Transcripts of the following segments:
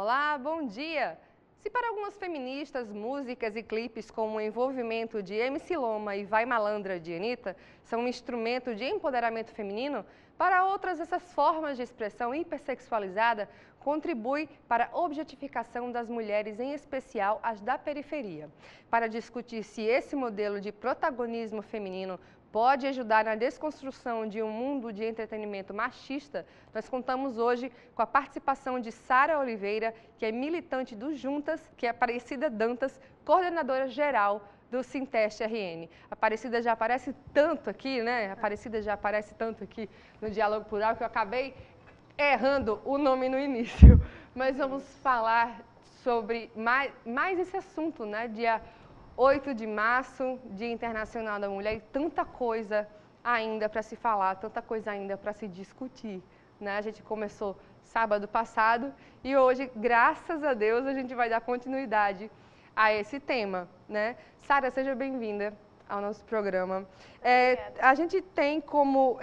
Olá, bom dia! Se para algumas feministas, músicas e clipes como o envolvimento de MC Loma e Vai Malandra de Anitta são um instrumento de empoderamento feminino, para outras essas formas de expressão hipersexualizada contribuem para a objetificação das mulheres, em especial as da periferia. Para discutir se esse modelo de protagonismo feminino pode ajudar na desconstrução de um mundo de entretenimento machista, nós contamos hoje com a participação de Sara Oliveira, que é militante do Juntas, que é Aparecida Dantas, coordenadora geral do Sinteste RN. Aparecida já aparece tanto aqui, né? Aparecida já aparece tanto aqui no Diálogo Plural que eu acabei errando o nome no início. Mas vamos falar sobre mais esse assunto, né? Dia 8 de março, Dia Internacional da Mulher, e tanta coisa ainda para se falar, tanta coisa ainda para se discutir, né? A gente começou sábado passado e hoje, graças a Deus, a gente vai dar continuidade a esse tema, né? Sara, seja bem-vinda ao nosso programa. A gente tem como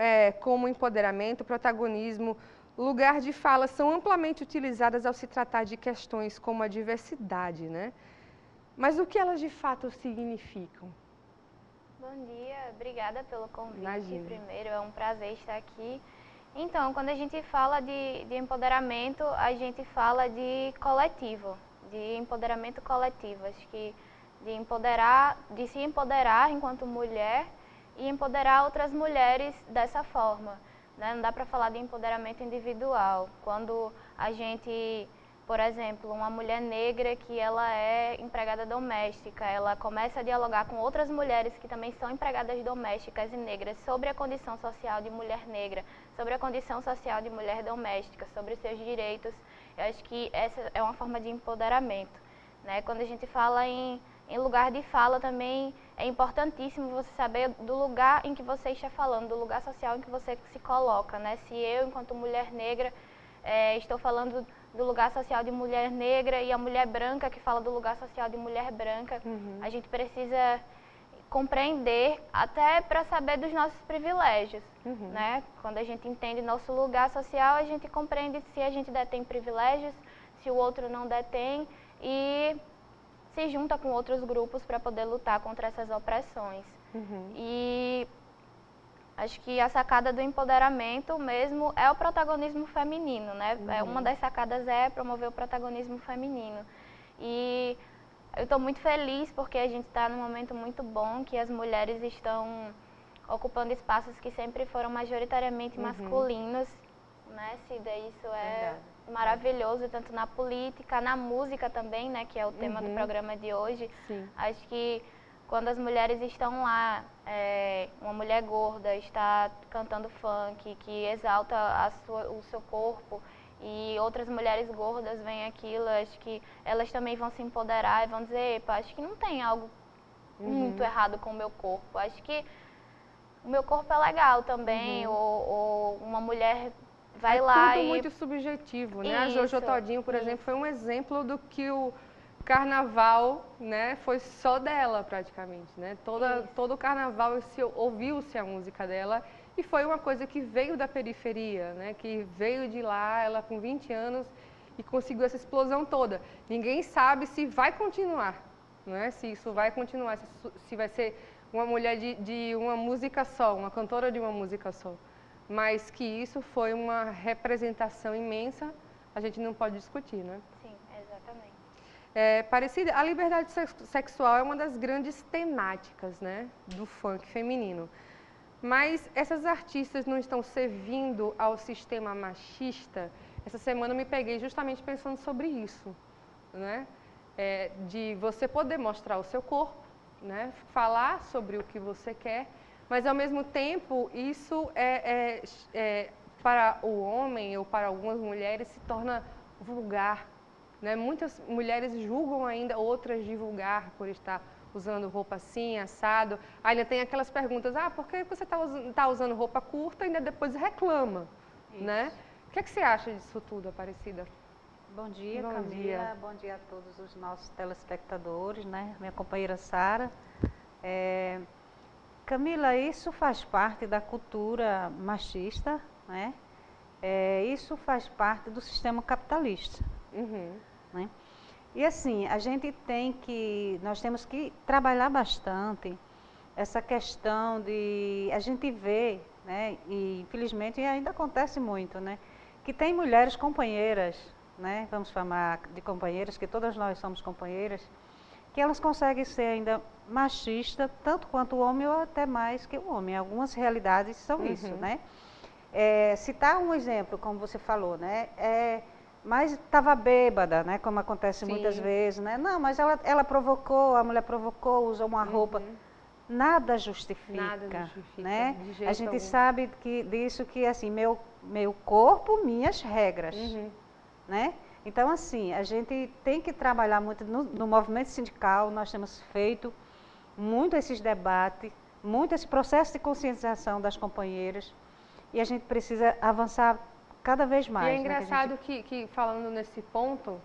empoderamento, protagonismo, lugar de fala são amplamente utilizadas ao se tratar de questões como a diversidade, né? Mas o que elas de fato significam? Bom dia, obrigada pelo convite. Imagina. Primeiro, é um prazer estar aqui. Então, quando a gente fala de empoderamento, a gente fala de coletivo, de empoderamento coletivo. Acho que de se empoderar enquanto mulher e empoderar outras mulheres dessa forma, né? Não dá para falar de empoderamento individual. Quando a gente, por exemplo, uma mulher negra que ela é empregada doméstica, ela começa a dialogar com outras mulheres que também são empregadas domésticas e negras sobre a condição social de mulher negra, sobre a condição social de mulher doméstica, sobre os seus direitos. Eu acho que essa é uma forma de empoderamento, né? Quando a gente fala em lugar de fala também é importantíssimo você saber do lugar em que você está falando, do lugar social em que você se coloca, né? Se eu, enquanto mulher negra, estou falando do lugar social de mulher negra e a mulher branca que fala do lugar social de mulher branca, a gente precisa compreender até para saber dos nossos privilégios, né? Quando a gente entende nosso lugar social, a gente compreende se a gente detém privilégios, se o outro não detém e se junta com outros grupos para poder lutar contra essas opressões. E acho que a sacada do empoderamento mesmo é o protagonismo feminino, né? Uma das sacadas é promover o protagonismo feminino. E eu estou muito feliz porque a gente está num momento muito bom que as mulheres estão ocupando espaços que sempre foram majoritariamente masculinos, né, Cida? Isso é maravilhoso, tanto na política, na música também, né, que é o tema do programa de hoje. Sim. Acho que quando as mulheres estão lá, uma mulher gorda está cantando funk, que exalta o seu corpo, e outras mulheres gordas veem aquilo, acho que elas também vão se empoderar e vão dizer, epa, acho que não tem algo muito errado com o meu corpo, acho que o meu corpo é legal também, ou uma mulher vai lá tudo e... muito subjetivo, né? Isso, a Jojo Todinho, por exemplo, foi um exemplo do que o carnaval, né, foi só dela praticamente, né? Todo o carnaval ouviu-se a música dela e foi uma coisa que veio da periferia, né? Que veio de lá, ela com 20 anos e conseguiu essa explosão toda. Ninguém sabe se vai continuar, né? Se isso vai continuar, se vai ser uma mulher de uma música só, uma cantora de uma música só. Mas que isso foi uma representação imensa, a gente não pode discutir, né? Sim, exatamente. Parecida, a liberdade sexual é uma das grandes temáticas, né, do funk feminino. Mas essas artistas não estão servindo ao sistema machista? Essa semana eu me peguei justamente pensando sobre isso, né? De você poder mostrar o seu corpo, né? Falar sobre o que você quer, mas ao mesmo tempo isso para o homem ou para algumas mulheres se torna vulgar, né? Muitas mulheres julgam ainda outras de vulgar por estar usando roupa assim, assado. Ainda tem aquelas perguntas, por que você está usando roupa curta e ainda depois reclama, né? O que você acha disso tudo, Aparecida? Bom dia, Camila. Bom dia a todos os nossos telespectadores, né? Minha companheira Sara. Camila, isso faz parte da cultura machista, né? Isso faz parte do sistema capitalista. né? E assim, nós temos que trabalhar bastante essa questão de, a gente vê, né, e infelizmente ainda acontece muito, né, que tem mulheres companheiras, né, vamos chamar de companheiras, que todas nós somos companheiras, que elas conseguem ser ainda machistas, tanto quanto o homem ou até mais que o homem. Algumas realidades são isso, né. Citar um exemplo, como você falou, né, mas estava bêbada, né, como acontece muitas vezes, né, não, mas ela provocou, a mulher provocou, usou uma roupa. Nada justifica, né? A gente sabe disso que assim, meu corpo, minhas regras, né? Então assim, a gente tem que trabalhar muito no movimento sindical, nós temos feito muito esses debates, muito esse processo de conscientização das companheiras e a gente precisa avançar cada vez mais. E é engraçado que falando nesse ponto,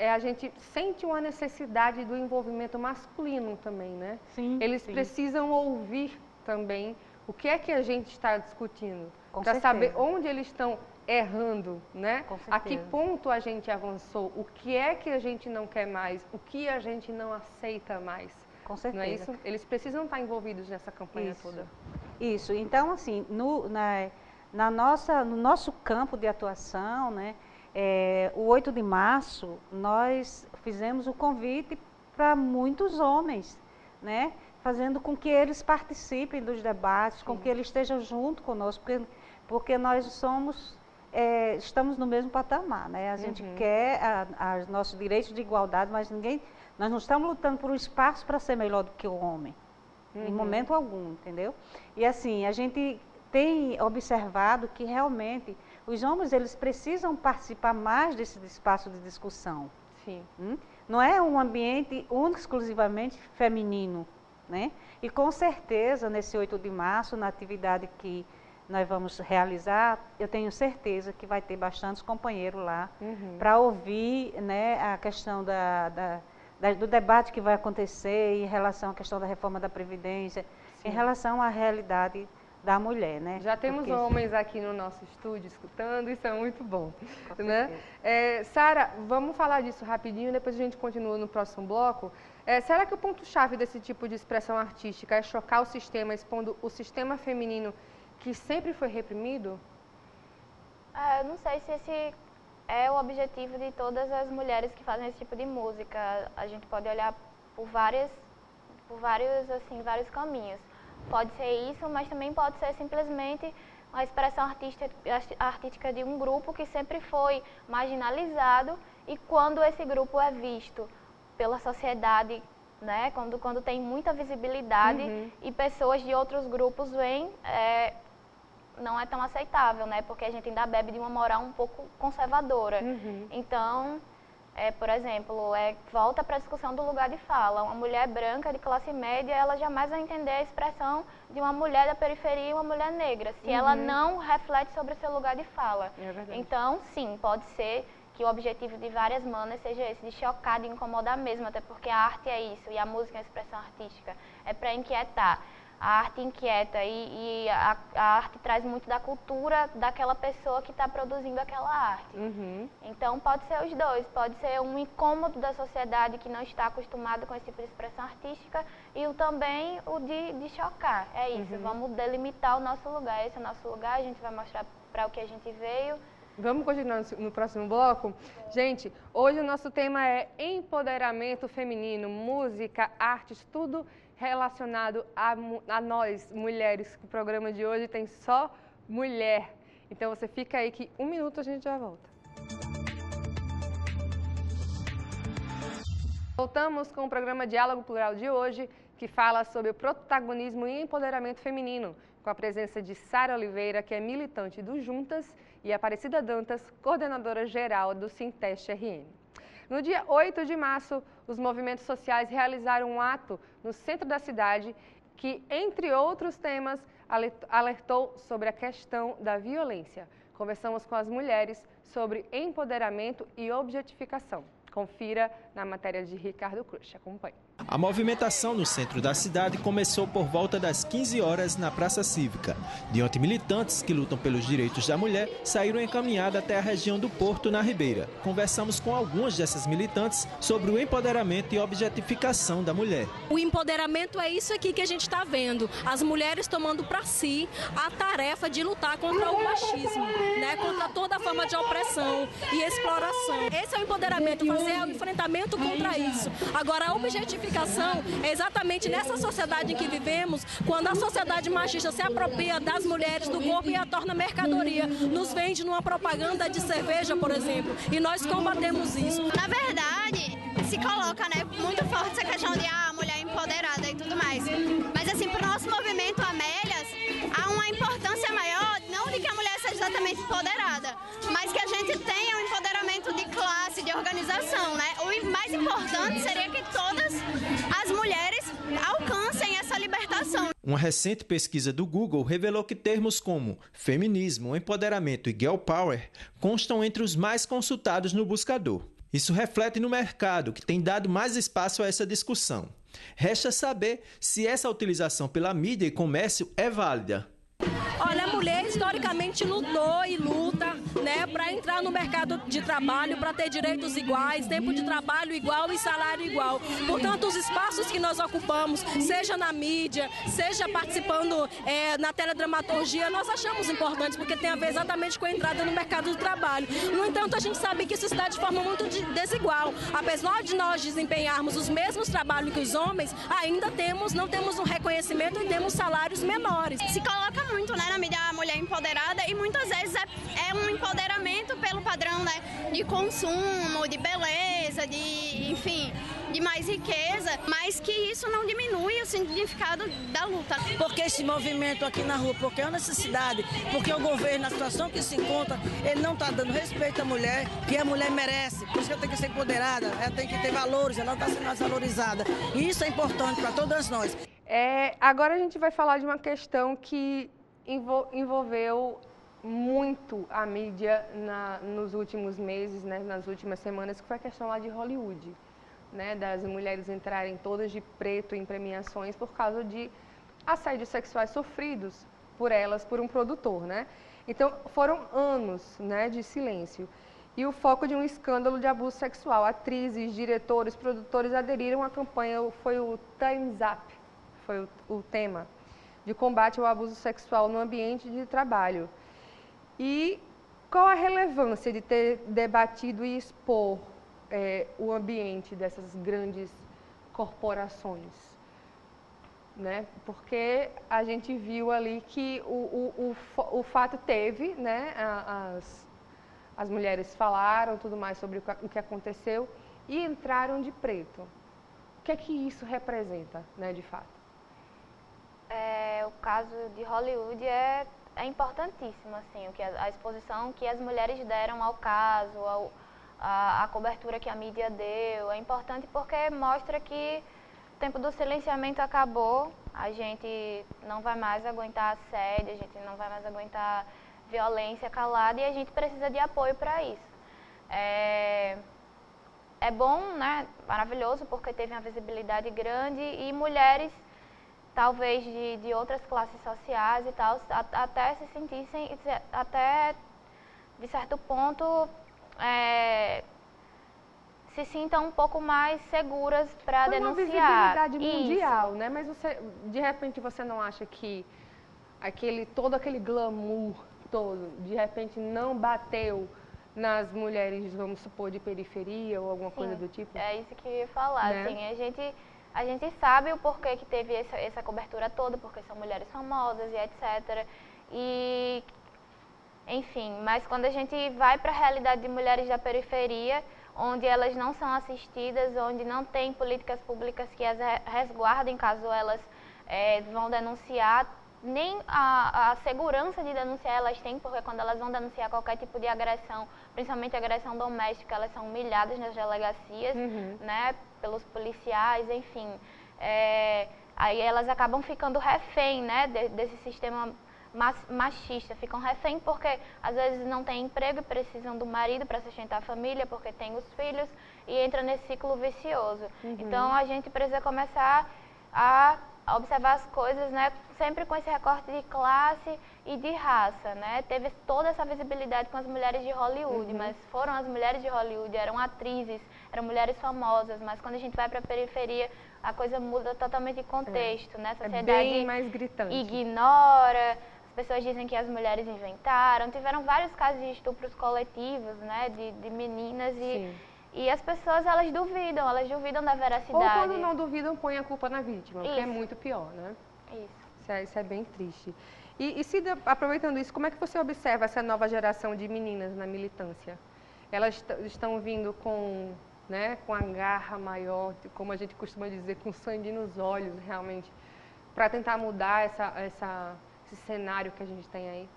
a gente sente uma necessidade do envolvimento masculino também, né? Sim, eles precisam ouvir também o que é que a gente está discutindo, para saber onde eles estão errando, né? A que ponto a gente avançou, o que é que a gente não quer mais, o que a gente não aceita mais. Com certeza. Não é isso? Eles precisam estar envolvidos nessa campanha toda. Isso, então assim, no nosso campo de atuação, né? O 8 de março, nós fizemos o convite para muitos homens, né? Fazendo com que eles participem dos debates, com que eles estejam junto conosco, porque nós estamos no mesmo patamar, né? A gente quer os nossos direitos de igualdade, mas nós não estamos lutando por um espaço para ser melhor do que o homem, em momento algum, entendeu? E assim, a gente tem observado que realmente os homens, eles precisam participar mais desse espaço de discussão. Sim. Não é um ambiente único, exclusivamente feminino, né? E com certeza, nesse 8 de março, na atividade que nós vamos realizar, eu tenho certeza que vai ter bastantes companheiros lá para ouvir, né, a questão do debate que vai acontecer em relação à questão da reforma da Previdência, em relação à realidade da mulher, né? Já temos homens aqui no nosso estúdio escutando, isso é muito bom, né? Sara, vamos falar disso rapidinho, depois a gente continua no próximo bloco. Será que o ponto-chave desse tipo de expressão artística é chocar o sistema, expondo o sistema feminino que sempre foi reprimido? Eu não sei se esse é o objetivo de todas as mulheres que fazem esse tipo de música. A gente pode olhar por vários caminhos. Pode ser isso, mas também pode ser simplesmente uma expressão artística de um grupo que sempre foi marginalizado e quando esse grupo é visto pela sociedade, né, quando tem muita visibilidade e pessoas de outros grupos vêm, não é tão aceitável, né, porque a gente ainda bebe de uma moral um pouco conservadora. Então, por exemplo, volta para a discussão do lugar de fala. Uma mulher branca de classe média, ela jamais vai entender a expressão de uma mulher da periferia e uma mulher negra, se ela não reflete sobre seu lugar de fala. Então, sim, pode ser que o objetivo de várias manas seja esse, de chocar, de incomodar mesmo, até porque a arte é isso, e a música é uma expressão artística, é para inquietar. A arte inquieta e a arte traz muito da cultura daquela pessoa que está produzindo aquela arte. Então pode ser os dois, pode ser um incômodo da sociedade que não está acostumado com esse tipo de expressão artística e também o de chocar. É isso, vamos delimitar o nosso lugar, esse é o nosso lugar, a gente vai mostrar para o que a gente veio. Vamos continuar no próximo bloco? Gente, hoje o nosso tema é empoderamento feminino, música, artes, tudo relacionado a nós, mulheres. O programa de hoje tem só mulher. Então você fica aí que 1 minuto a gente já volta. Voltamos com o programa Diálogo Plural de hoje, que fala sobre o protagonismo e empoderamento feminino, com a presença de Sara Oliveira, que é militante do Juntas, e Aparecida Dantas, coordenadora geral do Sinteste RN. No dia 8 de março, os movimentos sociais realizaram um ato no centro da cidade que, entre outros temas, alertou sobre a questão da violência. Conversamos com as mulheres sobre empoderamento e objetificação. Confira na matéria de Ricardo Cruz. Acompanhe. A movimentação no centro da cidade começou por volta das 15 horas na Praça Cívica. De onde militantes que lutam pelos direitos da mulher saíram em caminhada até a região do Porto, na Ribeira. Conversamos com algumas dessas militantes sobre o empoderamento e objetificação da mulher. O empoderamento é isso aqui que a gente está vendo. As mulheres tomando para si a tarefa de lutar contra o machismo, né? Contra toda forma de opressão e exploração. Esse é o empoderamento, fazer o enfrentamento contra isso. Agora, a objetificação é exatamente nessa sociedade em que vivemos, quando a sociedade machista se apropria das mulheres, do corpo e a torna mercadoria, nos vende numa propaganda de cerveja, por exemplo, e nós combatemos isso. Na verdade, se coloca, né, muito forte essa questão de mulher empoderada e tudo mais. Mas assim, para o nosso movimento Amélias, há uma importância maior, não de que a mulher seja exatamente empoderada, mas que a gente tenha um empoderamento de classe, de organização, né? O mais importante seria que todas as mulheres alcancem essa libertação. Uma recente pesquisa do Google revelou que termos como feminismo, empoderamento e girl power constam entre os mais consultados no buscador. Isso reflete no mercado, que tem dado mais espaço a essa discussão. Resta saber se essa utilização pela mídia e comércio é válida. Olha, a mulher historicamente lutou e luta, né, para entrar no mercado de trabalho, para ter direitos iguais, tempo de trabalho igual e salário igual. Portanto, os espaços que nós ocupamos, seja na mídia, seja participando na teledramaturgia, nós achamos importantes, porque tem a ver exatamente com a entrada no mercado do trabalho. No entanto, a gente sabe que isso se dá de forma muito desigual. Apesar de nós desempenharmos os mesmos trabalhos que os homens, ainda não temos um reconhecimento e temos salários menores. Se coloca muito, né, na mídia a mulher empoderada e muitas vezes é um empoderamento pelo padrão, né, de consumo, de beleza, enfim, de mais riqueza, mas que isso não diminui o significado da luta. Porque esse movimento aqui na rua, porque é uma necessidade, porque o governo, na situação que se encontra, ele não está dando respeito à mulher, que a mulher merece, por isso que ela tem que ser empoderada, ela tem que ter valores, ela não está sendo mais valorizada. E isso é importante para todas nós. Agora a gente vai falar de uma questão que envolveu muito a mídia nos últimos meses, né, nas últimas semanas, que foi a questão lá de Hollywood, né, das mulheres entrarem todas de preto em premiações por causa de assédios sexuais sofridos por elas, por um produtor, né? Então, foram anos, né, de silêncio. E o foco de um escândalo de abuso sexual. Atrizes, diretores, produtores aderiram à campanha, foi o Time's Up, foi o tema, de combate ao abuso sexual no ambiente de trabalho. E qual a relevância de ter debatido e expor o ambiente dessas grandes corporações? Né? Porque a gente viu ali que o fato teve, né? As mulheres falaram tudo mais sobre o que aconteceu e entraram de preto. O que é que isso representa, né, de fato? O caso de Hollywood é importantíssimo, assim, a exposição que as mulheres deram ao caso, a cobertura que a mídia deu, é importante porque mostra que o tempo do silenciamento acabou, a gente não vai mais aguentar assédio, a gente não vai mais aguentar violência calada e a gente precisa de apoio para isso. É bom, né, maravilhoso, porque teve uma visibilidade grande e mulheres talvez de outras classes sociais e tal, até se sentissem, até de certo ponto, se sintam um pouco mais seguras para denunciar. Foi uma visibilidade mundial, né? Mas de repente você não acha que todo aquele glamour todo, de repente não bateu nas mulheres, vamos supor, de periferia ou alguma coisa do tipo? É isso que eu ia falar, né? Assim, a gente sabe o porquê que teve essa cobertura toda, porque são mulheres famosas e etc. E, enfim, mas quando a gente vai para a realidade de mulheres da periferia, onde elas não são assistidas, onde não tem políticas públicas que as resguardem caso elas vão denunciar, nem a segurança de denunciar elas têm, porque quando elas vão denunciar qualquer tipo de agressão, principalmente agressão doméstica, elas são humilhadas nas delegacias, né, pelos policiais, enfim. Aí elas acabam ficando refém, né, desse sistema machista, ficam refém porque às vezes não têm emprego e precisam do marido para sustentar a família, porque tem os filhos, e entra nesse ciclo vicioso. Então a gente precisa começar a observar as coisas, né, sempre com esse recorte de classe e de raça, né? Teve toda essa visibilidade com as mulheres de Hollywood, mas foram as mulheres de Hollywood, eram atrizes, eram mulheres famosas, mas quando a gente vai para a periferia, a coisa muda totalmente de contexto, né? A sociedade é bem mais gritante. Ignora, as pessoas dizem que as mulheres inventaram, tiveram vários casos de estupros coletivos, né, de meninas e as pessoas, elas duvidam da veracidade. Ou quando não duvidam, põem a culpa na vítima, o que é muito pior, né? Isso é bem triste. E Cida, aproveitando isso, como é que você observa essa nova geração de meninas na militância? Elas estão vindo com a garra maior, como a gente costuma dizer, com sangue nos olhos, realmente, para tentar mudar esse cenário que a gente tem aí?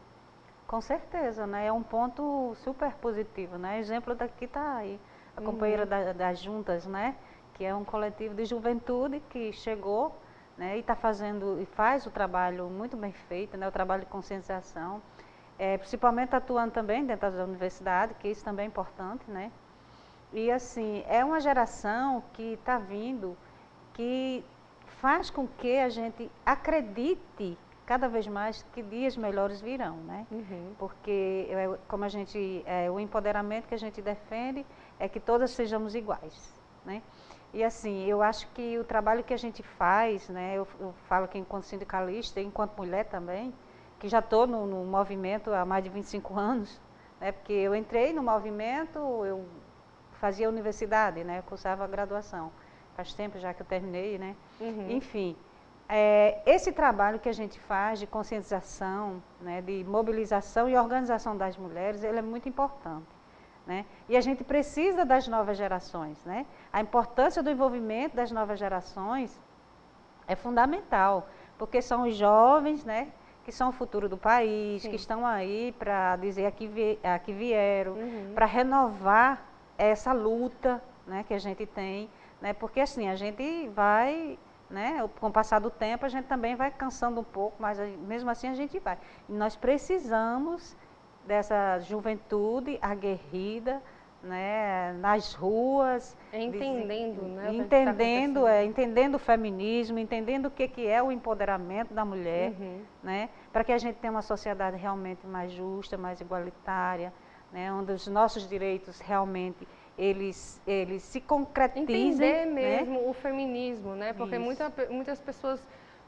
Com certeza, né? É um ponto super positivo, né? Exemplo daqui está aí. A companheira das Juntas, né, que é um coletivo de juventude que chegou, né, e está fazendo e faz o trabalho muito bem feito, né, o trabalho de conscientização, principalmente atuando também dentro da universidade, que isso também é importante, né. E assim, é uma geração que está vindo, que faz com que a gente acredite cada vez mais que dias melhores virão, né? Porque como o empoderamento que a gente defende é que todas sejamos iguais, né? E assim, eu acho que o trabalho que a gente faz, né? Eu falo que enquanto sindicalista, enquanto mulher também, que já estou no movimento há mais de 25 anos, né? Porque eu entrei no movimento, eu fazia universidade, né? Eu cursava a graduação. Faz tempo já que eu terminei, né? Enfim. Esse trabalho que a gente faz de conscientização, né, de mobilização e organização das mulheres, ele é muito importante, né? E a gente precisa das novas gerações, né? A importância do envolvimento das novas gerações é fundamental, porque são os jovens, né, que são o futuro do país, que estão aí para dizer aqui vieram, para renovar essa luta, né, que a gente tem, né? Porque assim, a gente vai... né? Com o passar do tempo, a gente também vai cansando um pouco, mas mesmo assim a gente vai. E nós precisamos dessa juventude aguerrida, né? Nas ruas. Entendendo, né? Entendendo o feminismo, entendendo o que é o empoderamento da mulher, né? Para que a gente tenha uma sociedade realmente mais justa, mais igualitária, né? Onde os nossos direitos realmente... Eles se concretizem. Entender mesmo o feminismo, né? Porque muitas pessoas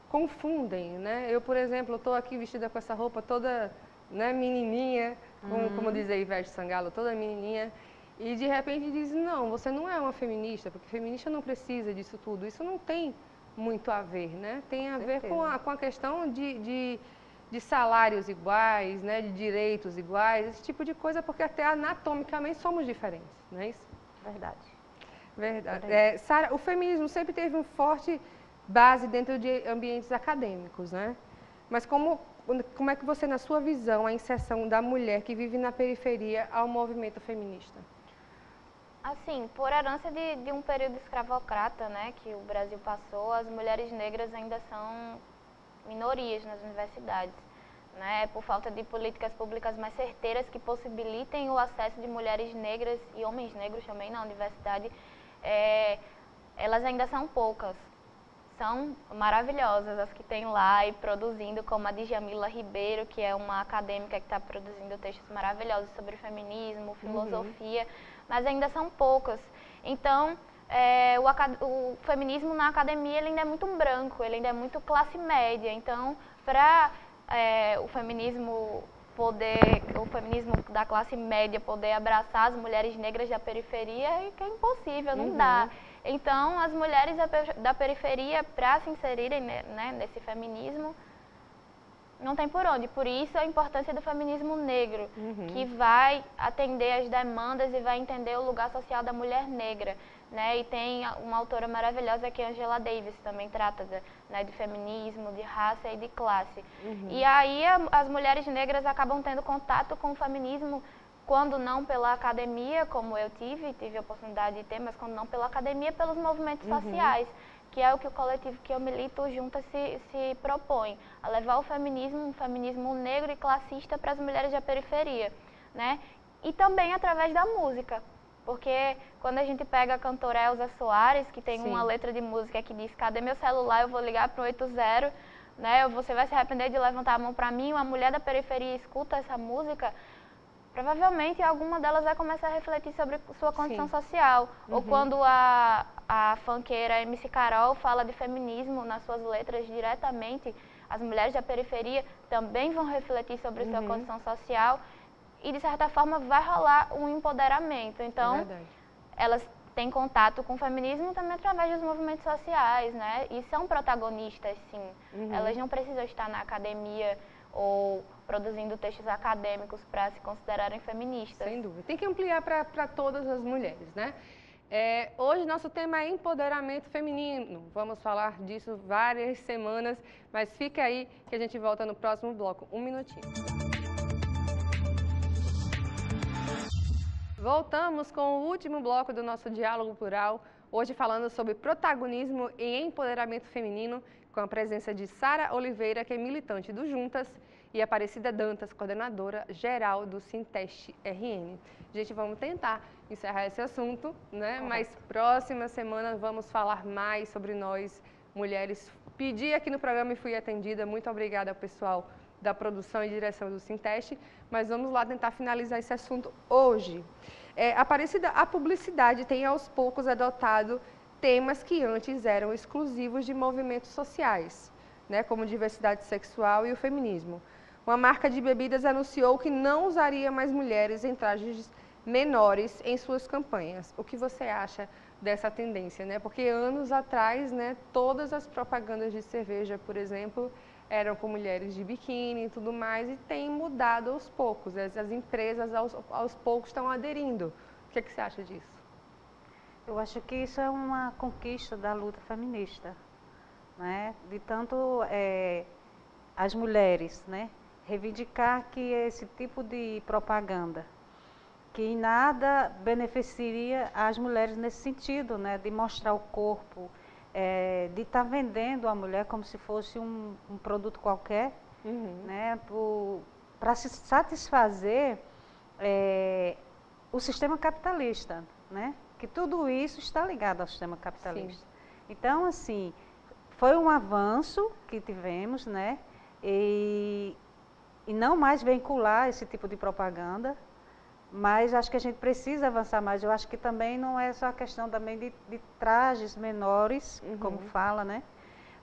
confundem, né? Eu, por exemplo, estou aqui vestida com essa roupa toda, né, menininha, como diz a Ivete Sangalo, toda menininha, e de repente diz, não, você não é uma feminista, porque feminista não precisa disso tudo. Isso não tem muito a ver, né? Tem a ver com a questão de salários iguais, né, de direitos iguais, esse tipo de coisa, porque até anatomicamente somos diferentes, não é isso? Verdade. Sara, o feminismo sempre teve uma forte base dentro de ambientes acadêmicos, né? Mas como é que você, na sua visão, a inserção da mulher que vive na periferia ao movimento feminista? Assim, por herança de um período escravocrata, né, que o Brasil passou, as mulheres negras ainda são minorias nas universidades, né, por falta de políticas públicas mais certeiras que possibilitem o acesso de mulheres negras e homens negros também na universidade, elas ainda são poucas. São maravilhosas as que tem lá e produzindo, como a Djamila Ribeiro, que é uma acadêmica que está produzindo textos maravilhosos sobre feminismo, filosofia, mas ainda são poucas. Então, o feminismo na academia ele ainda é muito branco, ele ainda é muito classe média. Então, para o feminismo da classe média poder abraçar as mulheres negras da periferia, é impossível, não dá. Então, as mulheres da periferia, para se inserirem, né, nesse feminismo, não tem por onde. Por isso, a importância do feminismo negro, que vai atender as demandas e vai entender o lugar social da mulher negra, né? E tem uma autora maravilhosa que é Angela Davis, também trata de feminismo, de raça e de classe. E aí, as mulheres negras acabam tendo contato com o feminismo, quando não pela academia, como eu tive a oportunidade de ter, mas quando não pela academia, pelos movimentos sociais, que é o que o coletivo que eu milito juntas se propõe, a levar um feminismo negro e classista para as mulheres da periferia, né? E também através da música, Porque quando a gente pega a cantora Elza Soares, que tem Sim. uma letra de música que diz: cadê meu celular, eu vou ligar para o 80, né? Você vai se arrepender de levantar a mão para mim. Uma mulher da periferia escuta essa música, provavelmente alguma delas vai começar a refletir sobre sua condição social. Ou quando a funkeira MC Carol fala de feminismo nas suas letras diretamente, as mulheres da periferia também vão refletir sobre sua condição social e, de certa forma, vai rolar um empoderamento. Então, elas têm contato com o feminismo também através dos movimentos sociais, né? E são protagonistas, sim. Elas não precisam estar na academia ou produzindo textos acadêmicos para se considerarem feministas. Sem dúvida. Tem que ampliar para todas as mulheres, né? Hoje nosso tema é empoderamento feminino. Vamos falar disso várias semanas, mas fica aí que a gente volta no próximo bloco. Um minutinho. Voltamos com o último bloco do nosso Diálogo Plural, hoje falando sobre protagonismo e empoderamento feminino, com a presença de Sara Oliveira, que é militante do Juntas, e Aparecida Dantas, coordenadora geral do Sinteste RN. Gente, vamos tentar encerrar esse assunto, né? Mas próxima semana vamos falar mais sobre nós, mulheres. Pedi aqui no programa e fui atendida. Muito obrigada ao pessoal da produção e direção do Sinteste, mas vamos lá tentar finalizar esse assunto hoje. Aparecida, a publicidade tem aos poucos adotado temas que antes eram exclusivos de movimentos sociais, né, como diversidade sexual e o feminismo. Uma marca de bebidas anunciou que não usaria mais mulheres em trajes menores em suas campanhas. O que você acha dessa tendência, né? Porque anos atrás, né, todas as propagandas de cerveja, por exemplo, eram com mulheres de biquíni e tudo mais, e tem mudado aos poucos. As empresas aos poucos estão aderindo. O que é que você acha disso? Eu acho que isso é uma conquista da luta feminista, né? De tanto as mulheres, né, reivindicar que esse tipo de propaganda, que em nada beneficiaria as mulheres nesse sentido, né, de mostrar o corpo, de estar vendendo a mulher como se fosse um produto qualquer, né, para se satisfazer o sistema capitalista, né, que tudo isso está ligado ao sistema capitalista. Sim. Então, assim, foi um avanço que tivemos, né, e não mais vincular esse tipo de propaganda, mas acho que a gente precisa avançar mais. Eu acho que também não é só a questão também de trajes menores, como fala, né?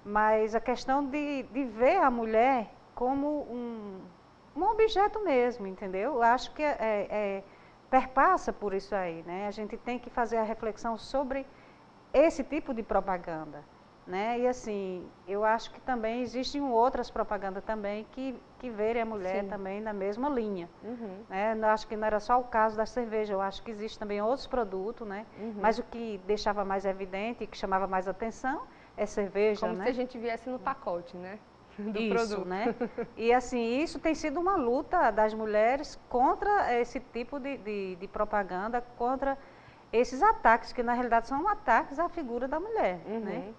Mas a questão de ver a mulher como um objeto mesmo, entendeu? Eu acho que perpassa por isso aí, né? A gente tem que fazer a reflexão sobre esse tipo de propaganda, né? E assim, eu acho que também existem outras propagandas também que verem a mulher também na mesma linha, né? Eu acho que não era só o caso da cerveja, eu acho que existe também outros produtos, né? Mas o que deixava mais evidente e que chamava mais atenção é cerveja, como né? se a gente viesse no pacote, né? Do isso, produto. Né? E assim, isso tem sido uma luta das mulheres contra esse tipo de propaganda, contra esses ataques, que na realidade são ataques à figura da mulher, né?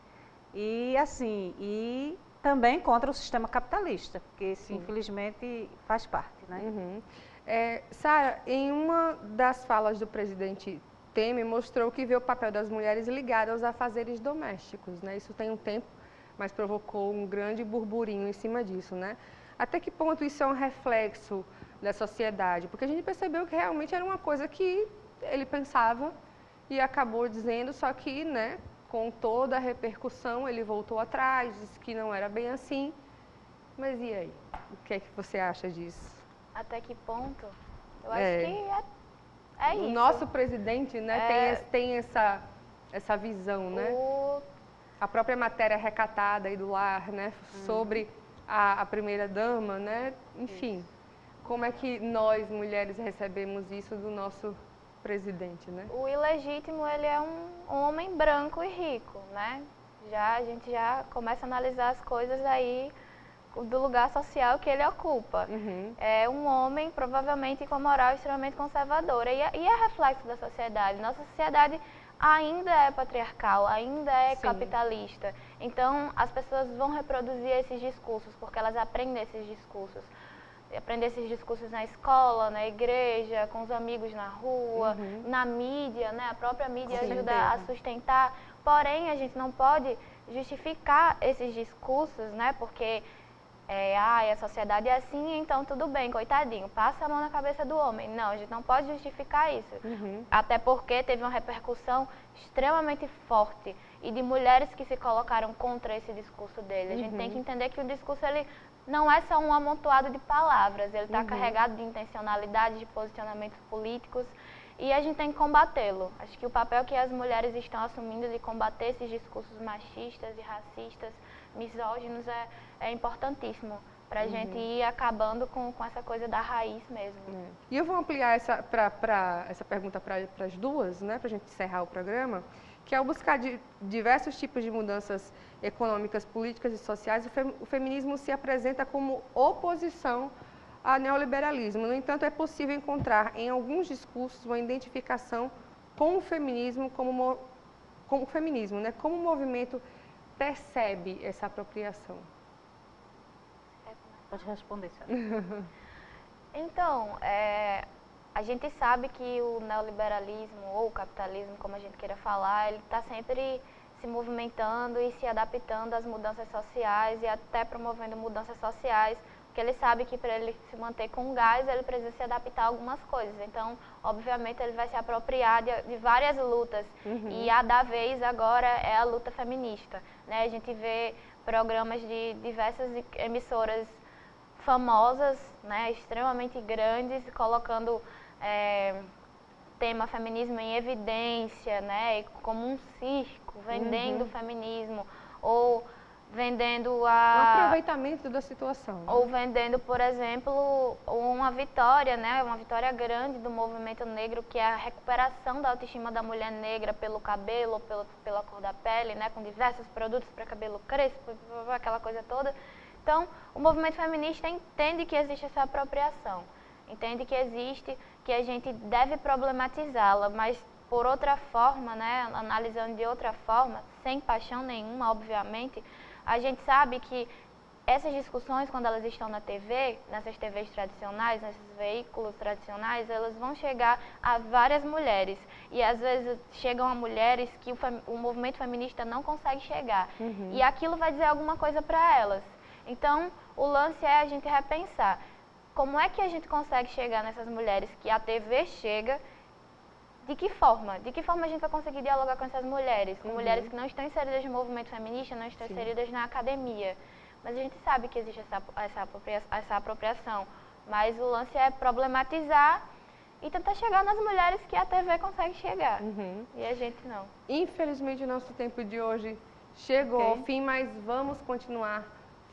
E assim, e também contra o sistema capitalista, porque esse, infelizmente, faz parte, né? Sara, em uma das falas do presidente Temer, mostrou que vê o papel das mulheres ligado aos afazeres domésticos, né? Isso tem um tempo, mas provocou um grande burburinho em cima disso, né? Até que ponto isso é um reflexo da sociedade? Porque a gente percebeu que realmente era uma coisa que ele pensava e acabou dizendo, só que, né, com toda a repercussão, ele voltou atrás, disse que não era bem assim. Mas e aí? O que é que você acha disso? Até que ponto? Eu acho que é isso. O nosso presidente, né, tem essa visão, né? A própria matéria recatada aí do lar, né, sobre a primeira-dama, né? Enfim, como é que nós, mulheres, recebemos isso do nosso presidente, né? O ilegítimo, ele é um homem branco e rico, né? A gente já começa a analisar as coisas aí do lugar social que ele ocupa. É um homem, provavelmente, com moral extremamente conservadora. E é reflexo da sociedade. Nossa sociedade ainda é patriarcal, ainda é capitalista. Então, as pessoas vão reproduzir esses discursos, porque elas aprendem esses discursos. aprender esses discursos na escola, na igreja, com os amigos na rua, na mídia, né? A própria mídia ajuda a sustentar. Porém, a gente não pode justificar esses discursos, né? Porque a sociedade é assim, então tudo bem, coitadinho, passa a mão na cabeça do homem. Não, a gente não pode justificar isso. Até porque teve uma repercussão extremamente forte e de mulheres que se colocaram contra esse discurso dele. A gente tem que entender que o discurso ele não é só um amontoado de palavras, ele está carregado de intencionalidade, de posicionamentos políticos, e a gente tem que combatê-lo. Acho que o papel que as mulheres estão assumindo de combater esses discursos machistas e racistas, misóginos, é importantíssimo para a gente ir acabando com essa coisa da raiz mesmo. E eu vou ampliar essa pergunta para as duas, né, para a gente encerrar o programa, que é o buscar diversos tipos de mudanças econômicas, políticas e sociais. O feminismo se apresenta como oposição ao neoliberalismo. No entanto, é possível encontrar em alguns discursos uma identificação com o feminismo, como o movimento percebe essa apropriação. Pode responder, senhora. Então, a gente sabe que o neoliberalismo ou o capitalismo, como a gente queira falar, ele está sempre se movimentando e se adaptando às mudanças sociais e até promovendo mudanças sociais, porque ele sabe que para ele se manter com gás, ele precisa se adaptar a algumas coisas. Então, obviamente, ele vai se apropriar de várias lutas. E a da vez agora é a luta feminista, né? A gente vê programas de diversas emissoras famosas, né, extremamente grandes, colocando tema feminismo em evidência, né, como um circo, vendendo o feminismo, ou vendendo um aproveitamento da situação. Ou vendendo, por exemplo, uma vitória, né, uma vitória grande do movimento negro, que é a recuperação da autoestima da mulher negra pelo cabelo, ou pela cor da pele, né, com diversos produtos para cabelo crespo, aquela coisa toda. Então, o movimento feminista entende que existe essa apropriação, entende que existe, que a gente deve problematizá-la, mas por outra forma, né, analisando de outra forma, sem paixão nenhuma, obviamente, a gente sabe que essas discussões, quando elas estão na TV, nessas TVs tradicionais, nesses veículos tradicionais, elas vão chegar a várias mulheres. E às vezes chegam a mulheres que o movimento feminista não consegue chegar. E aquilo vai dizer alguma coisa para elas. Então, o lance é a gente repensar como é que a gente consegue chegar nessas mulheres que a TV chega, de que forma? De que forma a gente vai conseguir dialogar com essas mulheres? Com mulheres que não estão inseridas no movimento feminista, não estão inseridas na academia. Mas a gente sabe que existe essa apropriação. Mas o lance é problematizar e tentar chegar nas mulheres que a TV consegue chegar. E a gente não. Infelizmente, o nosso tempo de hoje chegou ao fim, mas vamos continuar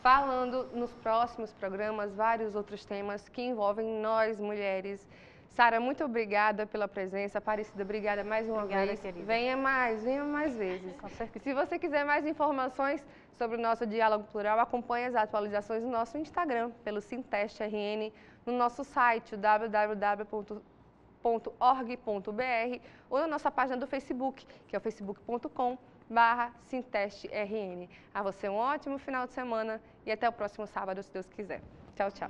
falando nos próximos programas vários outros temas que envolvem nós, mulheres. Sara, muito obrigada pela presença. Aparecida, obrigada mais uma vez. Querida. Venha mais vezes. E se você quiser mais informações sobre o nosso Diálogo Plural, acompanhe as atualizações no nosso Instagram, pelo Sinteste RN, no nosso site, www.org.br, ou na nossa página do Facebook, que é o facebook.com/SintesteRN. A você um ótimo final de semana e até o próximo sábado, se Deus quiser. Tchau, tchau.